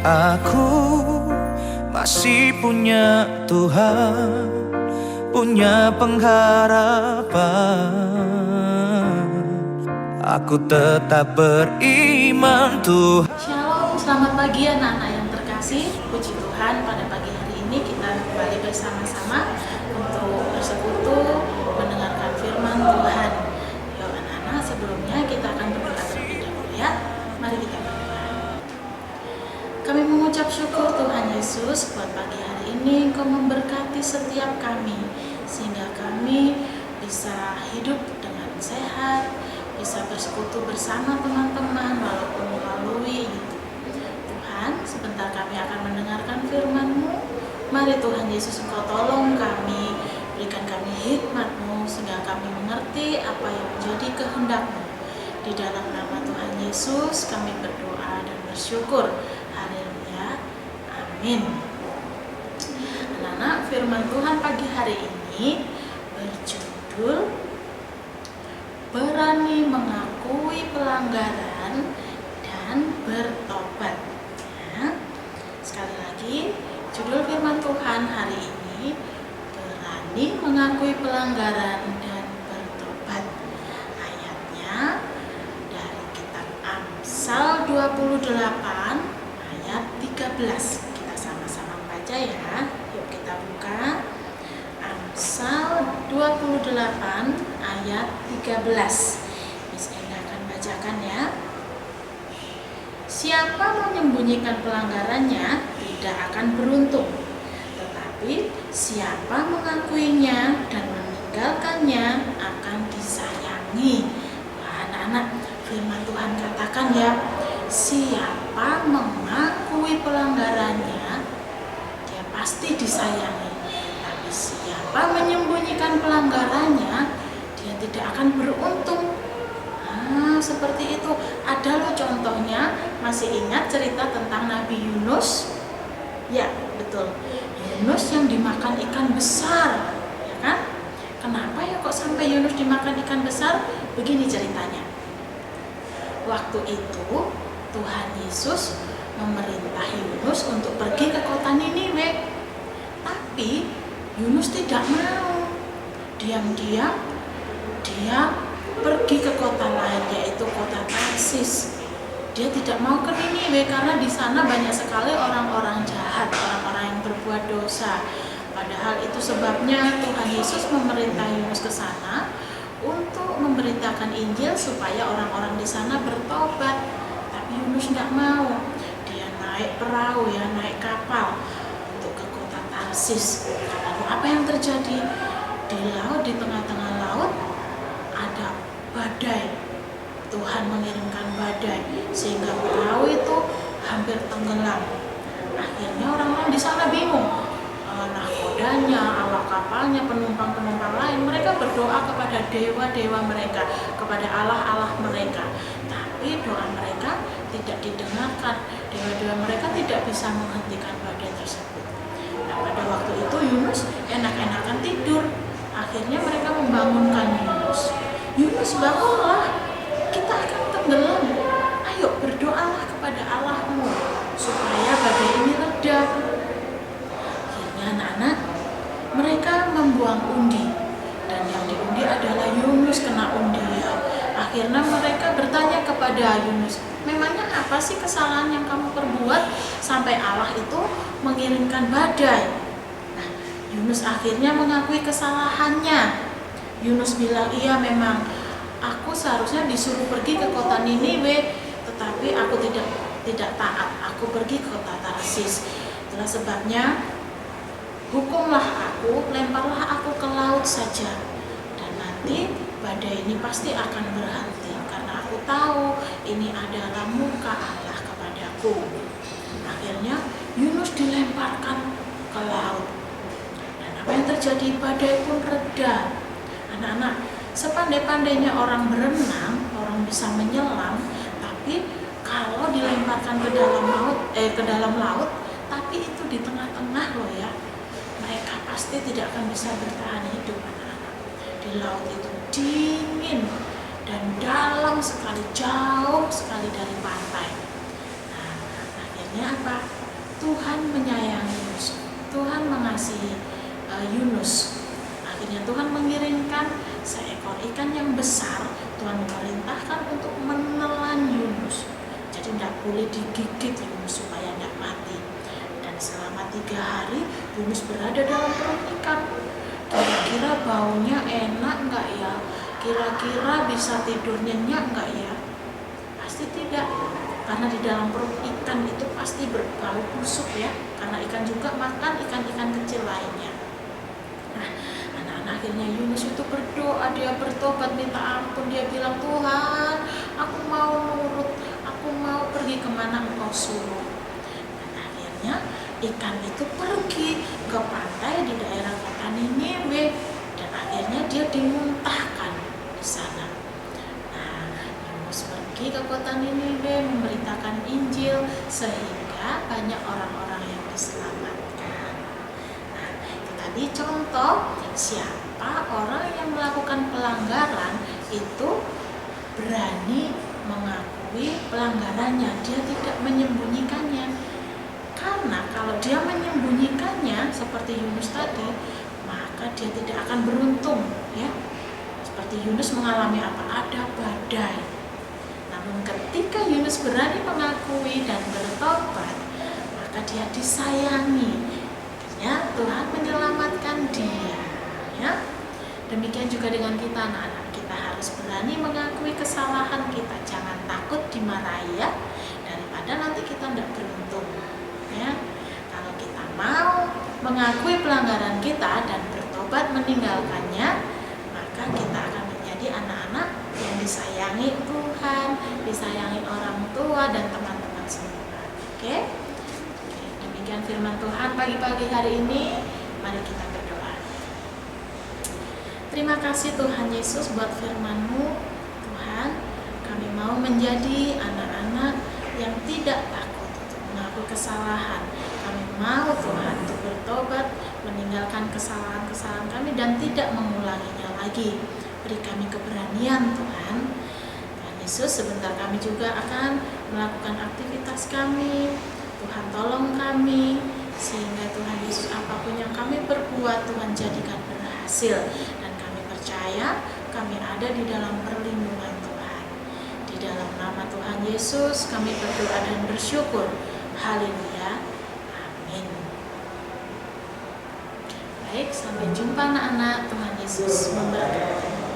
Aku masih punya Tuhan, punya pengharapan. Aku tetap beriman Tuhan. Shalom, selamat pagi anak-anak yang terkasih. Puji Tuhan, pada pagi hari ini kita kembali bersama-sama untuk bersekutu mendengarkan firman Tuhan. Yuk anak-anak, sebelumnya kita akan berdoa terlebih dahulu ya. Mari kita berdoa. Kami mengucap syukur Tuhan Yesus buat pagi hari ini Engkau memberkati setiap kami, sehingga kami bisa hidup dengan sehat, bisa bersekutu bersama teman-teman walaupun melalui YouTube. Tuhan, sebentar kami akan mendengarkan firman-Mu. Mari Tuhan Yesus, Engkau tolong kami, berikan kami hikmat-Mu sehingga kami mengerti apa yang menjadi kehendak-Mu. Di dalam nama Tuhan Yesus kami berdoa dan bersyukur. Haleluya. Amin. Anak-anak, firman Tuhan pagi hari ini berjudul berani mengakui pelanggaran dan bertobat. Ya. Sekali lagi, judul firman Tuhan hari ini berani mengakui pelanggaran dan bertobat. Ayatnya dari kitab Amsal 28 ayat 13. Kita sama-sama baca ya. Yuk kita buka Amsal 28 ayat 13. Miss Enda akan bacakan ya. Siapa menyembunyikan pelanggarannya tidak akan beruntung, tetapi siapa mengakuinya dan meninggalkannya akan disayangi. Wah, anak-anak, firman Tuhan katakan ya, siapa mengakui pelanggarannya dia pasti disayangi. Tapi siapa menyembunyikan pelanggarannya dia tidak akan beruntung. Seperti itu. Ada loh contohnya. Masih ingat cerita tentang Nabi Yunus? Ya, betul. Yunus yang dimakan ikan besar, ya kan? Kenapa ya kok sampai Yunus dimakan ikan besar? Begini ceritanya. Waktu itu Tuhan Yesus memerintah Yunus untuk pergi ke kota Niniwe. Tapi Yunus tidak mau. Diam-diam dia pergi ke kota lain, yaitu kota Tarsis. Dia tidak mau ke Niniwe karena di sana banyak sekali orang-orang jahat, orang-orang yang berbuat dosa. Padahal itu sebabnya Tuhan Yesus memerintah Yunus ke sana untuk memberitakan Injil supaya orang-orang di sana bertobat. Tapi Yunus tidak mau. Dia naik perahu ya, naik kapal untuk ke kota Tarsis. Lalu apa yang terjadi? Di laut, di tengah-tengah laut ada badai. Tuhan mengirimkan badai sehingga perahu itu hampir tenggelam. Akhirnya orang-orang di sana bingung. Nahkodanya, awak kapalnya, penumpang-penumpang lain, mereka berdoa kepada dewa-dewa mereka, kepada Allah-Allah mereka. Tapi doa mereka tidak didengarkan. Dewa-dewa mereka tidak bisa menghentikan badai tersebut. Nah, pada waktu itu Yunus enak-enakan tidur. Akhirnya mereka membangunkan Yunus. Yunus, bangunlah, kita akan tenggelam. Ayo berdoalah kepada Allahmu supaya badai ini reda. Akhirnya anak-anak, mereka membuang undi, dan yang diundi adalah Yunus kena undian. Akhirnya mereka bertanya kepada Yunus, memangnya apa sih kesalahan yang kamu perbuat sampai Allah itu mengirimkan badai? Yunus akhirnya mengakui kesalahannya. Yunus bilang, iya memang aku seharusnya disuruh pergi ke kota Niniwe, tetapi aku tidak taat. Aku pergi ke kota Tarsis. Itulah sebabnya hukumlah aku, lemparlah aku ke laut saja, dan nanti badai ini pasti akan berhenti, karena aku tahu ini adalah muka Allah kepadaku. Akhirnya Yunus dilemparkan ke laut. Apa yang terjadi? Badai pun reda. Anak-anak, sepandai-pandainya orang berenang, orang bisa menyelam, tapi kalau dilemparkan ke dalam laut, tapi itu di tengah-tengah loh ya, mereka pasti tidak akan bisa bertahan hidup. Anak-anak, di laut itu dingin dan dalam sekali, jauh sekali dari pantai. Nah, akhirnya apa? Tuhan menyayangi Yunus, Tuhan mengasihi Yunus. Akhirnya Tuhan mengirimkan seekor ikan yang besar. Tuhan memerintahkan untuk menelan Yunus. Jadi tidak boleh digigit Yunus supaya tidak mati. Dan selama 3 hari Yunus berada dalam perut ikan. Kira-kira baunya enak enggak ya? Kira-kira bisa tidur nyenyak enggak ya? Pasti tidak. Karena di dalam perut ikan itu pasti berbau busuk ya. Karena ikan juga makan ikan-ikan kecil lainnya. Nah, anak-anak akhirnya Yunus itu berdoa, dia bertobat minta ampun, dia bilang, Tuhan, aku mau nurut, aku mau pergi kemana Engkau suruh. Dan akhirnya ikan itu pergi ke pantai di daerah kota Niniwe dan akhirnya dia dimuntahkan di sana. Nah, Yunus pergi ke kota Niniwe memberitakan Injil sehingga banyak orang-orang yang diselamatkan. Nah, itu tadi contoh siapa orang yang melakukan pelanggaran itu berani mengakui pelanggarannya, dia tidak menyembunyikannya. Karena kalau dia menyembunyikannya seperti Yunus tadi, maka dia tidak akan beruntung ya. Seperti Yunus mengalami apa? Ada badai. Namun ketika Yunus berani mengakui dan bertobat, maka dia disayangi. Akhirnya Tuhan menyelamatkan dia ya. Demikian juga dengan kita anak-anak, kita harus berani mengakui kesalahan kita, jangan takut dimarahi ya, daripada nanti kita tidak beruntung ya. Kalau kita mau mengakui pelanggaran kita dan bertobat meninggalkannya, maka kita akan menjadi anak-anak yang disayangi Tuhan, disayangi orang tua dan teman-teman semua. Oke? Demikian firman Tuhan pagi-pagi hari ini. Mari kita berdoa. Terima kasih Tuhan Yesus buat firman-Mu. Tuhan, kami mau menjadi anak-anak yang tidak takut untuk mengakui kesalahan. Kami mau Tuhan untuk bertobat, meninggalkan kesalahan-kesalahan kami dan tidak mengulanginya lagi. Beri kami keberanian Tuhan. Tuhan Yesus, sebentar kami juga akan melakukan aktivitas kami. Tuhan tolong kami, sehingga Tuhan Yesus apapun yang kami perbuat Tuhan jadikan berhasil. Dan kami percaya kami ada di dalam perlindungan Tuhan. Di dalam nama Tuhan Yesus kami berdoa dan bersyukur. Haleluya. Amin. Baik, sampai jumpa anak-anak. Tuhan Yesus memberkati.